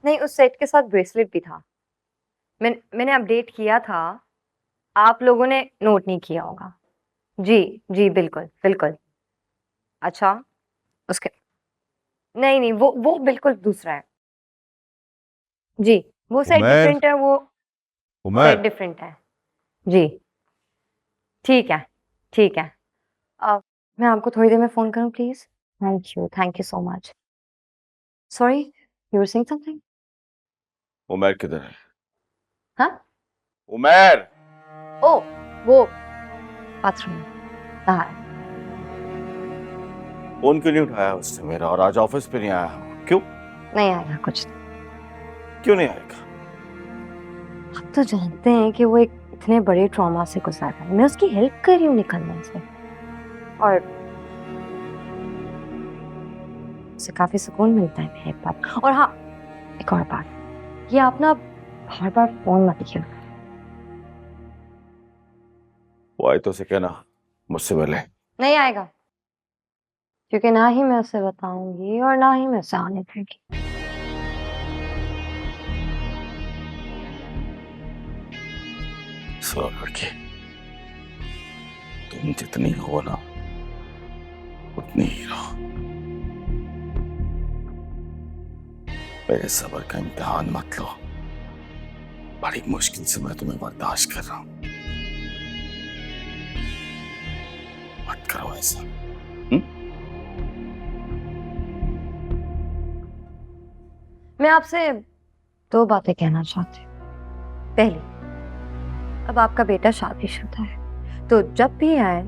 नहीं, उस सेट के साथ ब्रेसलेट भी था। मैंने अपडेट किया था, आप लोगों ने नोट नहीं किया होगा। जी, जी, बिल्कुल, बिल्कुल। अच्छा, उसके नहीं, वो बिल्कुल दूसरा है। जी, वो सेट उमर, डिफरेंट है, वो सेट उमर। डिफरेंट है। जी, ठीक है, ठीक है। मैं आपको थोड़ी देर में फ़ोन करूँ please? Thank you so much. Sorry, you were saying something? Umar किधर है? हाँ? उमर। ओह! वो बाथरूम में, बाहर। फोन क्यों नहीं उठाया उसने मेरा, और आज ऑफिस पे नहीं आया? क्यों? नहीं आएगा कुछ नहीं। क्यों नहीं आएगा? आप तो जानते हैं कि वो एक इतने बड़े ट्रॉमा से गुजर रहा है। मैं उसकी हेल्प कर रही हूँ निकलने से, और उसे काफ़ी सुकून मिलता है मेरे पास। और हाँ, एक और बात, ये आप ना बार-बार फ़ोन मत किया। वो आए तो उसे कहना मुझसे पहले। नहीं आएगा, क्योंकि ना ही मैं उसे बताऊंगी और ना ही मैं उसे आने दूंगी। सो लड़की, तुम जितनी हो ना उतनी ही रहो। मेरे सब्र का इम्तिहान मत लो। बड़ी मुश्किल से मैं तुम्हें बर्दाश्त कर रहा हूं। मत करो ऐसा। मैं आपसे दो बातें कहना चाहती हूँ। पहली, अब आपका बेटा शादीशुदा है, तो जब भी आए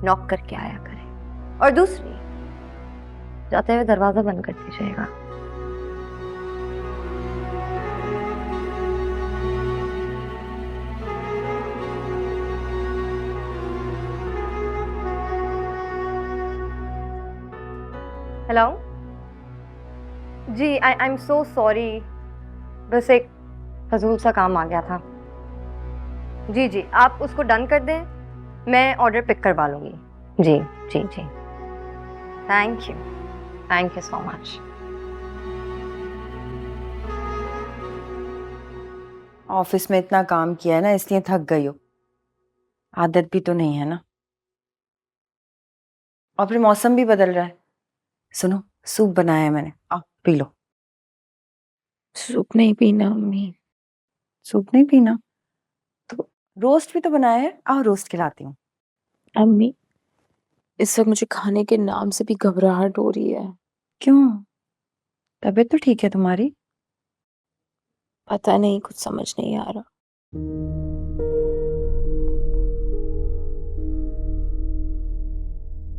नॉक करके आया करें। और दूसरी, जाते हुए दरवाजा बंद कर दीजिएगा। हेलो? जी, आई एम सो सॉरी, बस एक फजूल सा काम आ गया था। जी, जी, आप उसको डन कर दें, मैं ऑर्डर पिक करवा लूंगी। जी, जी, जी। Thank you so much. Office में इतना काम किया है ना, इसलिए थक गई हो। आदत भी तो नहीं है ना। और फिर मौसम भी बदल रहा है। सुनो, सूप बनाया है मैंने, आओ पी लो। सूप नहीं पीना अम्मी। सूप नहीं पीना तो रोस्ट भी तो बनाया है, आओ रोस्ट खिलाती हूँ। अम्मी, इस वक्त मुझे खाने के नाम से भी घबराहट हो रही है। क्यों? तबीयत तो ठीक है तुम्हारी? पता नहीं, कुछ समझ नहीं आ रहा।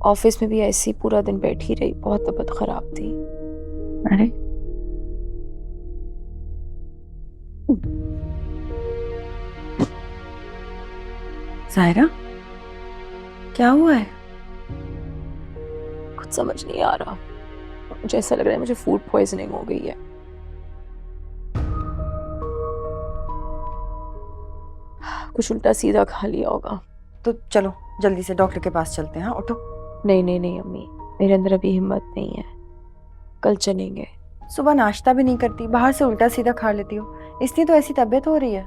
ऑफिस में भी ऐसे ही पूरा दिन बैठी रही, बहुत तबीयत खराब थी। अरे जायरा, क्या हुआ है? कुछ समझ नहीं आ रहा। मुझे ऐसा लग रहा है मुझे फूड पॉइजनिंग हो गई है। कुछ उल्टा सीधा खा लिया होगा। तो चलो जल्दी से डॉक्टर के पास चलते हैं। हाँ उठो। नहीं नहीं नहीं अम्मी, मेरे अंदर अभी हिम्मत नहीं है। कल चलेंगे। सुबह नाश्ता भी नहीं करती, बाहर से उल्टा सीधा खा लेती हो, इसलिए तो ऐसी तबीयत हो रही है।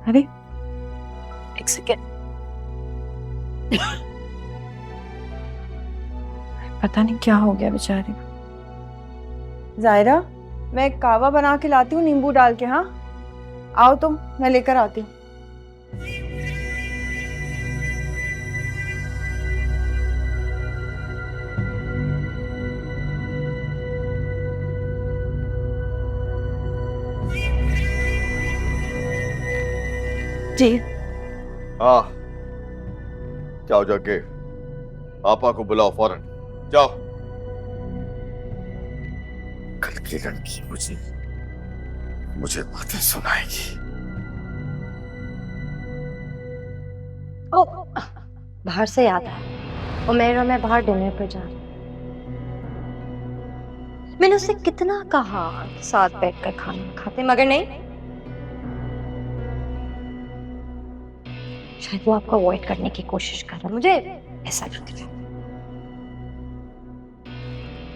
अरे एक सेकेंड। पता नहीं क्या हो गया बेचारी। जायरा, मैं कावा बना के लाती हूँ नींबू डाल के। हाँ आओ तुम, मैं लेकर आती हूँ। जी। हाँ, जाओ जाके पापा को बुलाओ फौरन। जाओ। कल की लड़की मुझे मुझे बातें सुनाएगी। ओ, बाहर से याद आया, उमेर और मैं बाहर डिनर पर जा रहे हैं। मैंने उससे कितना कहा कि साथ बैठकर खाना खाते, मगर नहीं। शायद वो आपको अवॉइड करने की कोशिश कर रहा है, मुझे ऐसा लग रहा है।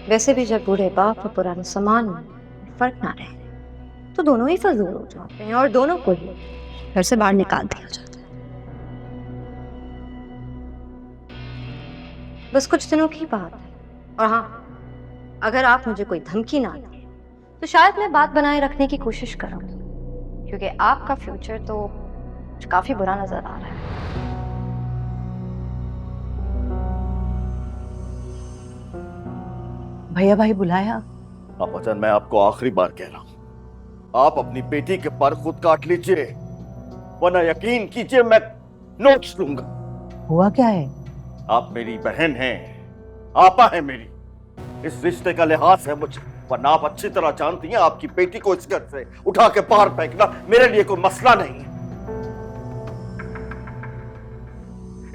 वैसे भी जब बूढ़े बाप और पुराने सामान फर्क ना रहे तो दोनों ही फजूल हो जाते हैं और दोनों को ही घर से बाहर निकाल दिया जाता है। बस कुछ दिनों की बात है। और हाँ, अगर आप मुझे कोई धमकी ना दें तो शायद मैं बात बनाए रखने की कोशिश करूंगी, क्योंकि आपका फ्यूचर तो काफी बुरा नजर आ रहा है। भैया भाई बुलाया? अम्माजान, मैं आपको आखिरी बार कह रहा हूं, आप अपनी बेटी के पर खुद काट लीजिए, वरना यकीन कीजिए मैं नोट्स लूंगा। हुआ क्या है? आप मेरी बहन हैं, आपा है मेरी, इस रिश्ते का लिहाज है मुझे, वरना आप अच्छी तरह जानती हैं आपकी बेटी को इस घर से उठा के बाहर फेंकना मेरे लिए कोई मसला नहीं है।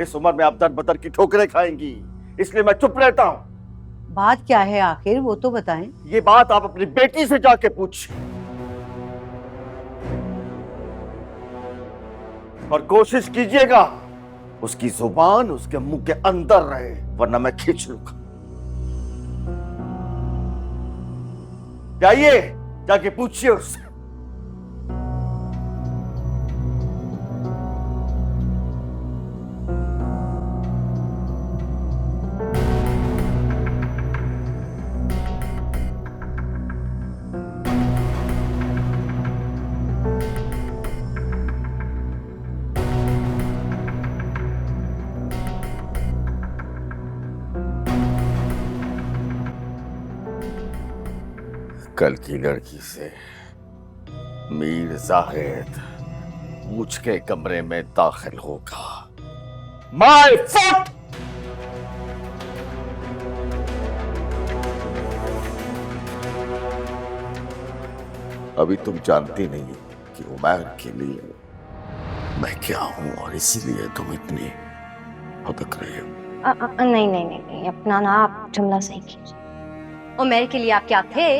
इस उम्र में आप दर बदर की ठोकरें खाएंगी, इसलिए मैं चुप रहता हूं। बात क्या है आखिर, वो तो बताएं। ये बात आप अपनी बेटी से जाके पूछिए और कोशिश कीजिएगा उसकी जुबान उसके मुंह के अंदर रहे, वरना मैं खींच लूंगा। जाइए, जाके पूछिए उससे। कल की लड़की से मीर जाहिद पूछ के कमरे में दाखिल होगा। My foot! अभी तुम जानती नहीं कि उमैर के लिए मैं क्या हूं और इसीलिए तुम इतनी भटक रही हो। नहीं नहीं नहीं नहीं, अपना ना आप जुमला सही कीजिए। और मेरे के लिए आप क्या थे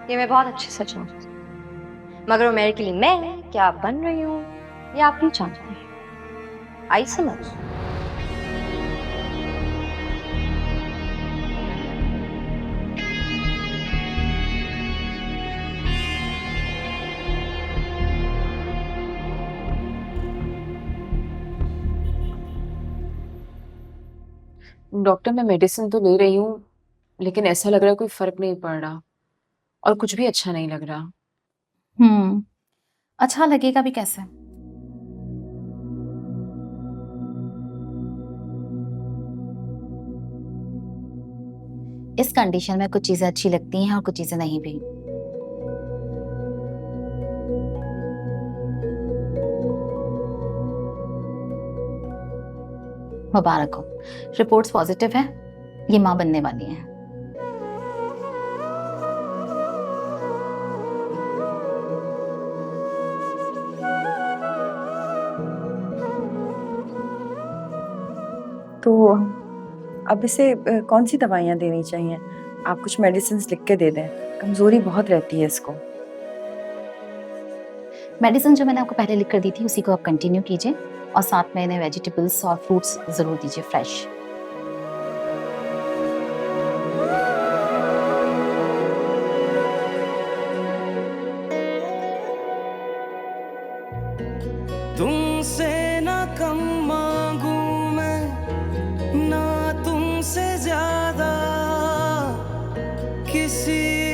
ये मैं बहुत अच्छे से जानती हूँ, मगर मेरे के लिए मैं क्या बन रही हूँ ये आप नहीं जानते। आई समझ? डॉक्टर, मैं मेडिसिन तो ले रही हूँ, लेकिन ऐसा लग रहा है कोई फर्क नहीं पड़ रहा और कुछ भी अच्छा नहीं लग रहा। अच्छा लगेगा भी कैसे? इस कंडीशन में कुछ चीजें अच्छी लगती हैं और कुछ चीजें नहीं भी। मुबारक हो, रिपोर्ट्स पॉजिटिव है, ये मां बनने वाली है। तो अब इसे कौन सी दवाइयाँ देनी चाहिए? आप कुछ मेडिसिन लिख के दे दें, कमजोरी बहुत रहती है इसको। मेडिसिन जो मैंने आपको पहले लिख कर दी थी उसी को आप कंटिन्यू कीजिए और साथ में इन्हें वेजिटेबल्स और फ्रूट्स जरूर दीजिए फ्रेश। तुमसे ना कम मांगू मैं, ना तुमसे ज्यादा, किसी